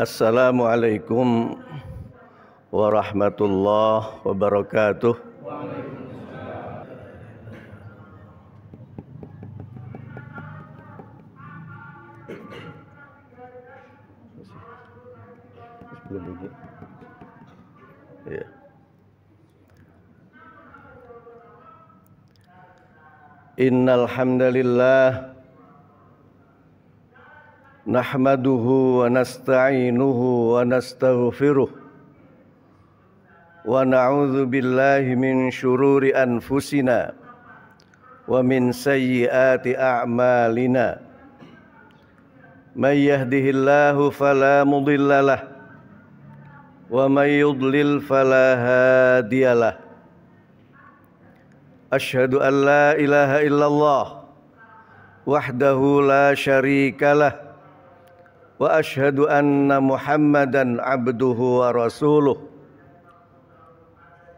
Assalamualaikum warahmatullahi wabarakatuh. Ya. Innal hamdalillah nahmaduhu wa nasta'inuhu wa nastaghfiruh wa na'udzu billahi min syururi anfusina wa min sayyiati a'malina. May yahdihillahu fala mudhillalah wa may yudlil fala hadiyalah. Asyhadu an la ilaha illallah wahdahu la syarikalah wa asyhadu anna Muhammadan abduhu wa rasuluh.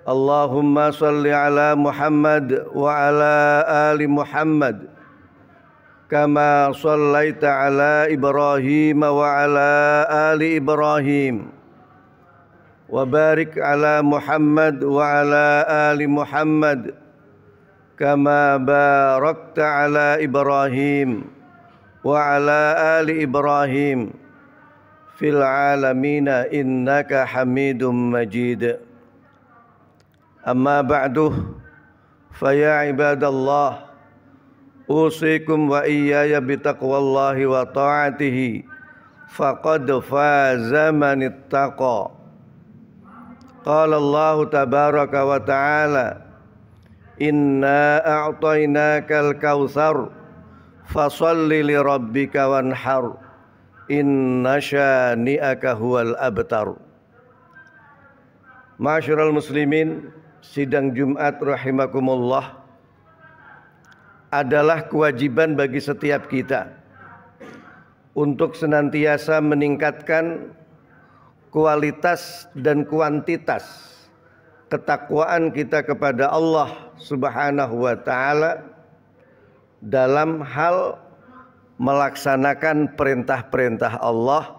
Allahumma salli ala Muhammad wa ala ali Muhammad kama sallaita ala Ibrahim wa ala ali Ibrahim wa barik ala Muhammad wa ala ali Muhammad kama barakta ala Ibrahim wa ala ali Ibrahim fil alamina innaka Hamidum Majid. Amma ba'du, fa ya ibadallah, usikum wa iyaya bitaqwallahi wa ta'atihi faqad faza man ittaqa. Qala Allah tabaraka wa ta'ala, inna a'tainakal kautsar fasalli li rabbika wanhar inna syani'aka huwal abtar. Ma'asyiral muslimin, sidang Jumat rahimakumullah adalah kewajiban bagi setiap kita untuk senantiasa meningkatkan kualitas dan kuantitas ketakwaan kita kepada Allah Subhanahu wa ta'ala dalam hal melaksanakan perintah-perintah Allah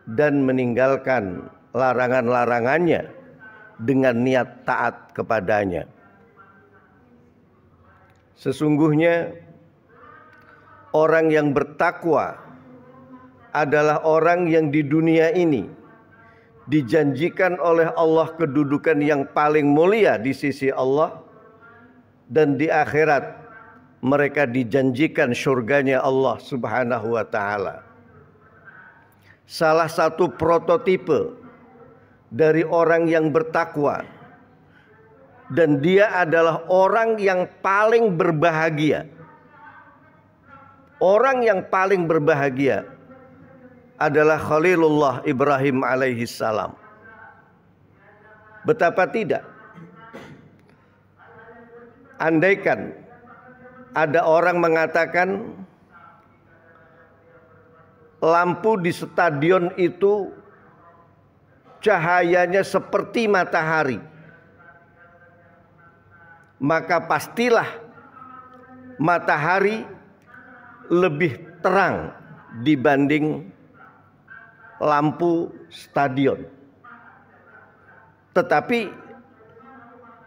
dan meninggalkan larangan-larangannya dengan niat taat kepadanya. Sesungguhnya orang yang bertakwa adalah orang yang di dunia ini dijanjikan oleh Allah kedudukan yang paling mulia di sisi Allah, dan di akhirat mereka dijanjikan surganya Allah Subhanahu wa ta'ala. Salah satu prototipe dari orang yang bertakwa, dan dia adalah orang yang paling berbahagia. Orang yang paling berbahagia adalah Khalilullah Ibrahim alaihi salam. Betapa tidak, andaikan ada orang mengatakan lampu di stadion itu cahayanya seperti matahari, maka pastilah matahari lebih terang dibanding lampu stadion. Tetapi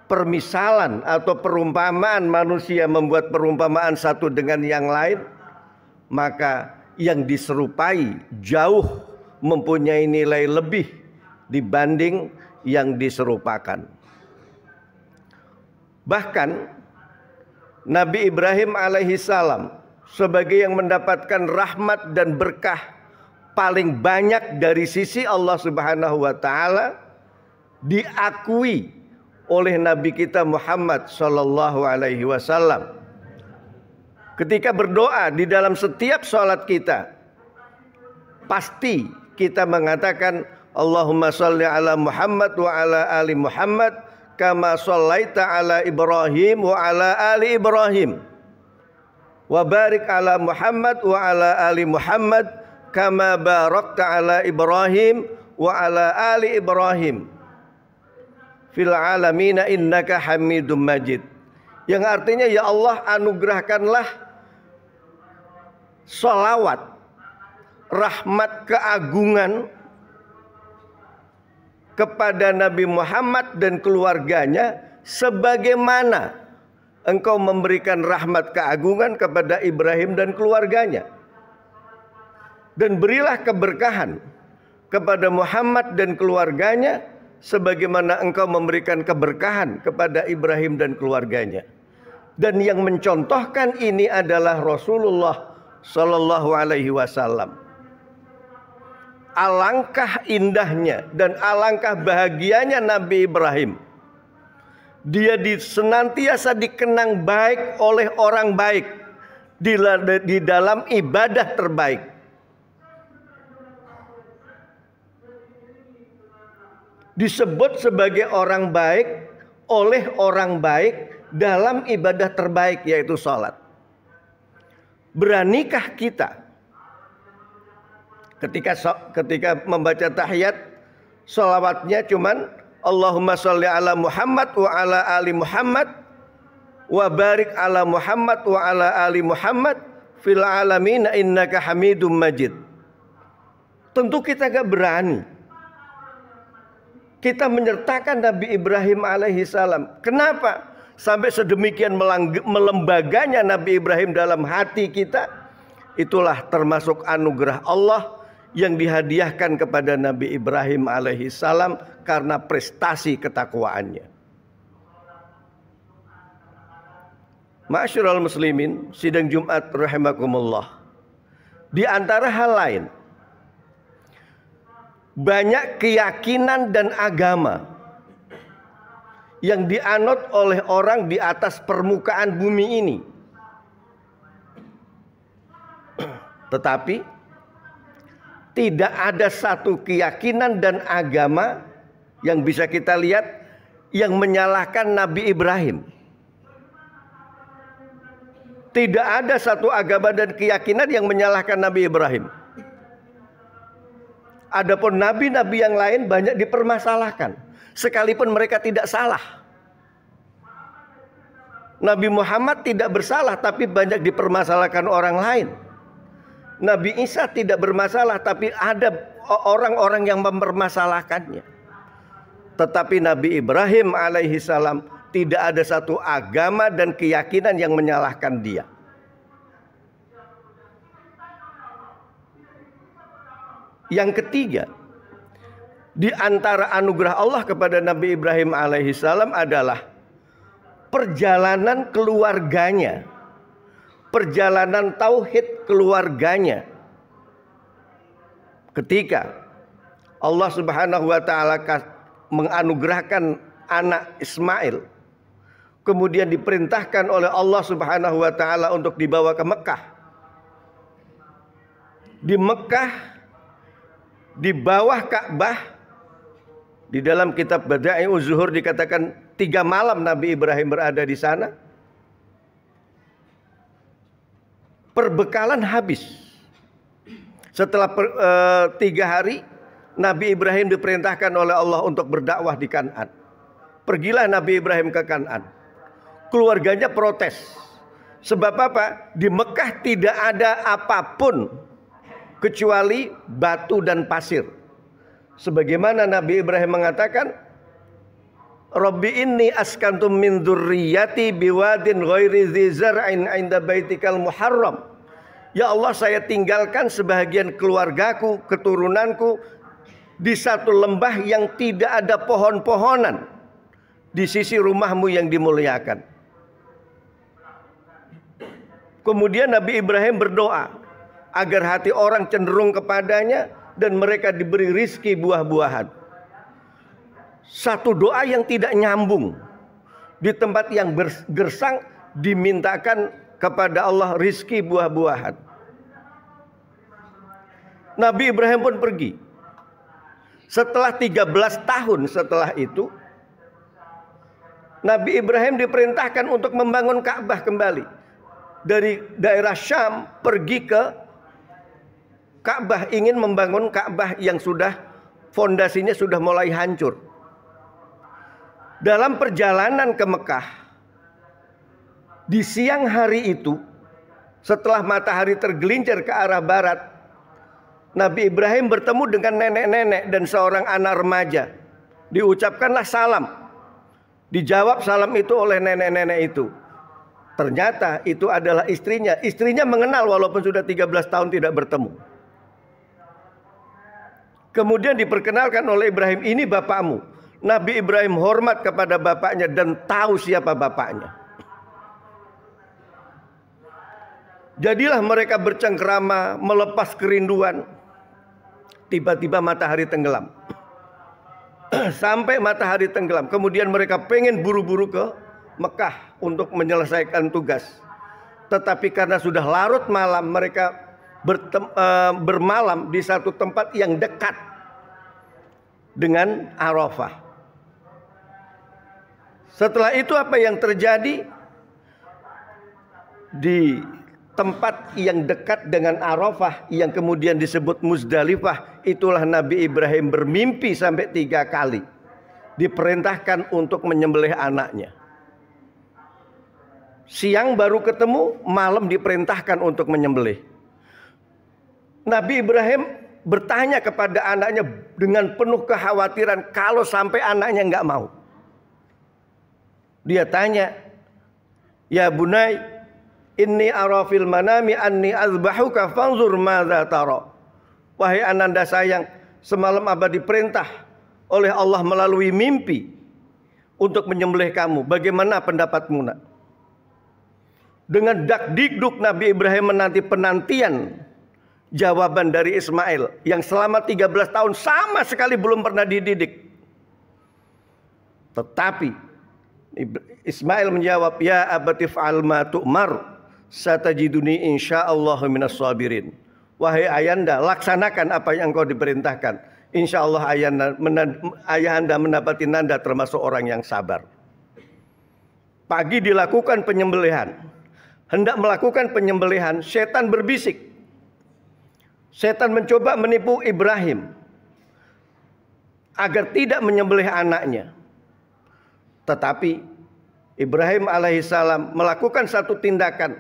permisalan atau perumpamaan, manusia membuat perumpamaan satu dengan yang lain, maka yang diserupai jauh mempunyai nilai lebih dibanding yang diserupakan. Bahkan Nabi Ibrahim alaihi salam sebagai yang mendapatkan rahmat dan berkah paling banyak dari sisi Allah Subhanahu wa ta'ala diakui oleh Nabi kita Muhammad sallallahu alaihi wasallam. Ketika berdoa di dalam setiap salat kita, pasti kita mengatakan Allahumma shalli ala Muhammad wa ala ali Muhammad kama shallaita ala Ibrahim wa ala ali Ibrahim wa barik ala Muhammad wa ala ali Muhammad kama barakta ala Ibrahim wa ala ali Ibrahim fil alamina innaka Hamidum Majid. Yang artinya, ya Allah, anugerahkanlah salawat, rahmat, keagungan kepada Nabi Muhammad dan keluarganya sebagaimana engkau memberikan rahmat keagungan kepada Ibrahim dan keluarganya. Dan berilah keberkahan kepada Muhammad dan keluarganya sebagaimana engkau memberikan keberkahan kepada Ibrahim dan keluarganya. Dan yang mencontohkan ini adalah Rasulullah Sallallahu Alaihi Wasallam. Alangkah indahnya dan alangkah bahagianya Nabi Ibrahim. Dia senantiasa dikenang baik oleh orang baik di dalam ibadah terbaik. Disebut sebagai orang baik oleh orang baik dalam ibadah terbaik, yaitu sholat. Beranikah kita ketika membaca tahiyat, sholawatnya cuman Allahumma sholli ala Muhammad wa ala ali Muhammad wa barik ala Muhammad wa ala ali Muhammad fil alamin innaka hamidum majid. Tentu kita gak berani kita menyertakan Nabi Ibrahim alaihi salam. Kenapa? Sampai sedemikian melembaganya Nabi Ibrahim dalam hati kita. Itulah termasuk anugerah Allah yang dihadiahkan kepada Nabi Ibrahim alaihi salam karena prestasi ketakwaannya. Ma'asyiral muslimin, sidang Jumat rahimakumullah. Di antara hal lain, banyak keyakinan dan agama yang dianut oleh orang di atas permukaan bumi ini. Tetapi tidak ada satu keyakinan dan agama yang bisa kita lihat yang menyalahkan Nabi Ibrahim. Tidak ada satu agama dan keyakinan yang menyalahkan Nabi Ibrahim. Adapun nabi-nabi yang lain banyak dipermasalahkan, sekalipun mereka tidak salah. Nabi Muhammad tidak bersalah, tapi banyak dipermasalahkan orang lain. Nabi Isa tidak bermasalah, tapi ada orang-orang yang mempermasalahkannya. Tetapi Nabi Ibrahim alaihi salam tidak ada satu agama dan keyakinan yang menyalahkan dia. Yang ketiga, di antara anugerah Allah kepada Nabi Ibrahim alaihi salam adalah perjalanan keluarganya. Perjalanan tauhid keluarganya. Ketika Allah Subhanahu wa taala menganugerahkan anak Ismail, kemudian diperintahkan oleh Allah Subhanahu wa taala untuk dibawa ke Mekah. Di Mekah, di bawah Ka'bah, di dalam kitab Bada'i'uz Zuhur dikatakan 3 malam Nabi Ibrahim berada di sana. Perbekalan habis. Setelah 3 hari, Nabi Ibrahim diperintahkan oleh Allah untuk berdakwah di Kan'an. Pergilah Nabi Ibrahim ke Kan'an. Keluarganya protes. Sebab apa? Di Mekah tidak ada apapun kecuali batu dan pasir. Sebagaimana Nabi Ibrahim mengatakan, Rabbi inni askantum min dzurriyyati biwadin ghairi dzi zar'in 'inda baitikal muharram. Ya Allah, saya tinggalkan sebahagian keluargaku, keturunanku di satu lembah yang tidak ada pohon-pohonan di sisi rumahmu yang dimuliakan. Kemudian Nabi Ibrahim berdoa agar hati orang cenderung kepadanya dan mereka diberi rizki buah-buahan. Satu doa yang tidak nyambung. Di tempat yang gersang dimintakan kepada Allah rizki buah-buahan. Nabi Ibrahim pun pergi. Setelah 13 tahun setelah itu, Nabi Ibrahim diperintahkan untuk membangun Ka'bah kembali. Dari daerah Syam pergi ke Ka'bah, ingin membangun Ka'bah yang sudah fondasinya sudah mulai hancur. Dalam perjalanan ke Mekah, di siang hari itu, setelah matahari tergelincir ke arah barat, Nabi Ibrahim bertemu dengan nenek-nenek dan seorang anak remaja Diucapkanlah salam. Dijawab salam itu oleh nenek-nenek itu. Ternyata itu adalah istrinya. Istrinya mengenal walaupun sudah 13 tahun tidak bertemu. Kemudian diperkenalkan oleh Ibrahim, ini bapakmu. Nabi Ibrahim hormat kepada bapaknya dan tahu siapa bapaknya. Jadilah mereka bercengkrama, melepas kerinduan. Tiba-tiba matahari tenggelam. Sampai matahari tenggelam. Kemudian mereka pengen buru-buru ke Mekah untuk menyelesaikan tugas. Tetapi karena sudah larut malam, mereka bermalam di satu tempat yang dekat dengan Arafah. Setelah itu apa yang terjadi? Di tempat yang dekat dengan Arafah yang kemudian disebut Muzdalifah, itulah Nabi Ibrahim bermimpi sampai 3 kali. Diperintahkan untuk menyembelih anaknya. Siang baru ketemu, malam diperintahkan untuk menyembelih. Nabi Ibrahim bertanya kepada anaknya dengan penuh kekhawatiran kalau sampai anaknya nggak mau. Dia tanya, "Ya bunai, inni ara fil manami anni azbahuka fanzur madza tara." Wahai ananda sayang, semalam Abah diperintah oleh Allah melalui mimpi untuk menyembelih kamu. Bagaimana pendapatmu, nak? Dengan dak-dikduk Nabi Ibrahim menanti penantian jawaban dari Ismail yang selama 13 tahun sama sekali belum pernah dididik. Tetapi Ismail menjawab, "Ya abati fa'al ma tu'mar, satajiduni insyaallah minas sabirin." Wahai ayanda, laksanakan apa yang engkau diperintahkan. Insyaallah ayahanda mendapati nanda termasuk orang yang sabar. Pagi dilakukan penyembelihan. Hendak melakukan penyembelihan, setan berbisik. Setan mencoba menipu Ibrahim agar tidak menyembelih anaknya. Tetapi Ibrahim alaihissalam melakukan satu tindakan.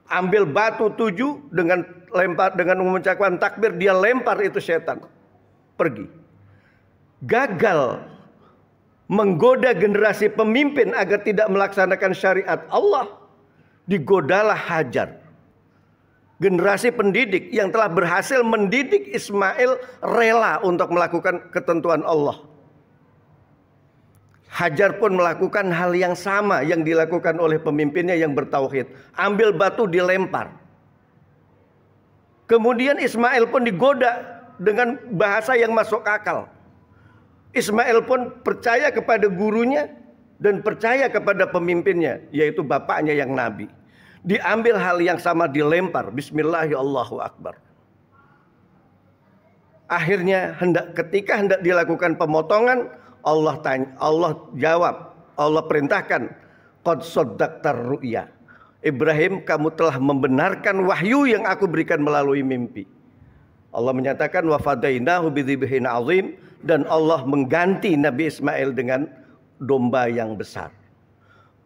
Ambil batu 7 dengan mengucapkan takbir, dia lempar itu setan. Pergi. Gagal menggoda generasi pemimpin agar tidak melaksanakan syariat Allah. Digodalah Hajar. Generasi pendidik yang telah berhasil mendidik Ismail rela untuk melakukan ketentuan Allah. Hajar pun melakukan hal yang sama yang dilakukan oleh pemimpinnya yang bertauhid. Ambil batu dilempar. Kemudian Ismail pun digoda dengan bahasa yang masuk akal. Ismail pun percaya kepada gurunya dan percaya kepada pemimpinnya, yaitu bapaknya yang nabi. Diambil hal yang sama, dilempar. Bismillahirrahmanirrahim. Akhirnya ketika hendak dilakukan pemotongan, Allah jawab, Allah perintahkan, qad saddaqtar ru'ya. Ibrahim, kamu telah membenarkan wahyu yang aku berikan melalui mimpi. Allah menyatakan wa fadainahu bidzibhin azim, dan Allah mengganti Nabi Ismail dengan domba yang besar.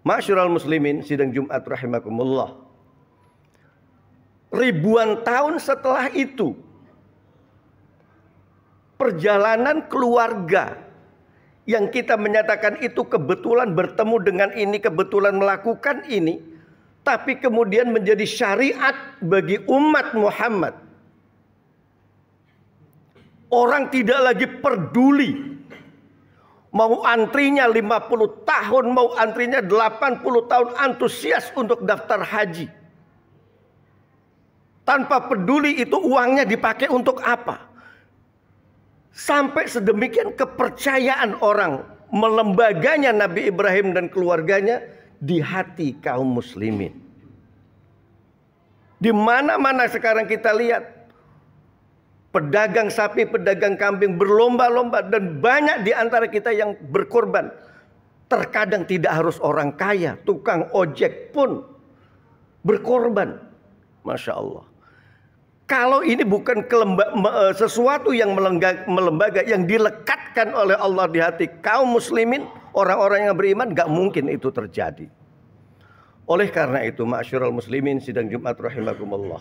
Ma'asyiral muslimin, sidang Jumat rahimakumullah. Ribuan tahun setelah itu, perjalanan keluarga yang kita menyatakan itu kebetulan bertemu dengan ini, kebetulan melakukan ini, tapi kemudian menjadi syariat bagi umat Muhammad. Orang tidak lagi peduli mau antrinya 50 tahun, mau antrinya 80 tahun, antusias untuk daftar haji. Tanpa peduli itu uangnya dipakai untuk apa. Sampai sedemikian kepercayaan orang melembaganya Nabi Ibrahim dan keluarganya di hati kaum muslimin. Di mana-mana sekarang kita lihat pedagang sapi, pedagang kambing berlomba-lomba, dan banyak di antara kita yang berkorban. Terkadang tidak harus orang kaya, tukang ojek pun berkorban. Masya Allah. Kalau ini bukan sesuatu yang melembaga, yang dilekatkan oleh Allah di hati kaum muslimin, orang-orang yang beriman, gak mungkin itu terjadi. Oleh karena itu, ma'asyiral muslimin sidang Jumat rahimakumullah,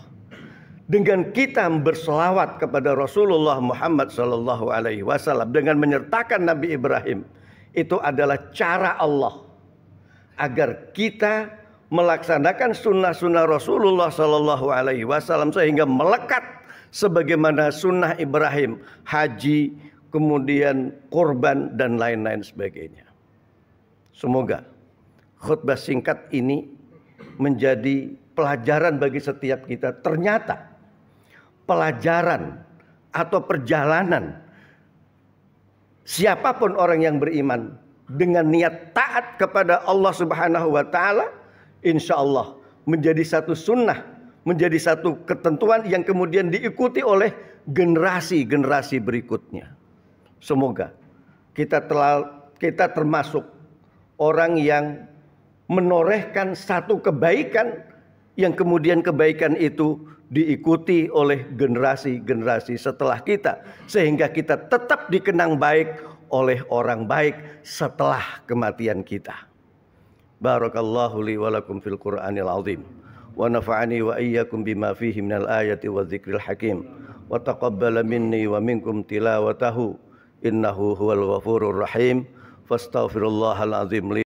dengan kita berselawat kepada Rasulullah Muhammad SAW dengan menyertakan Nabi Ibrahim, itu adalah cara Allah agar kita melaksanakan sunnah-sunnah Rasulullah SAW sehingga melekat sebagaimana sunnah Ibrahim, haji, kemudian kurban dan lain-lain sebagainya. Semoga khutbah singkat ini menjadi pelajaran bagi setiap kita. Ternyata pelajaran atau perjalanan siapapun orang yang beriman dengan niat taat kepada Allah Subhanahu wa taala, insya Allah menjadi satu sunnah, menjadi satu ketentuan yang kemudian diikuti oleh generasi-generasi berikutnya. Semoga kita termasuk orang yang menorehkan satu kebaikan yang kemudian kebaikan itu diikuti oleh generasi-generasi setelah kita, sehingga kita tetap dikenang baik oleh orang baik setelah kematian kita. Barakallahu li wa lakum fil Qur'anil azim wa nafa'ani wa iyyakum bima fihi minal ayati wa dzikril hakim wa taqabbala minni wa minkum tilawatahu innahu huwal ghafurur rahim fastaghfirullahal azim li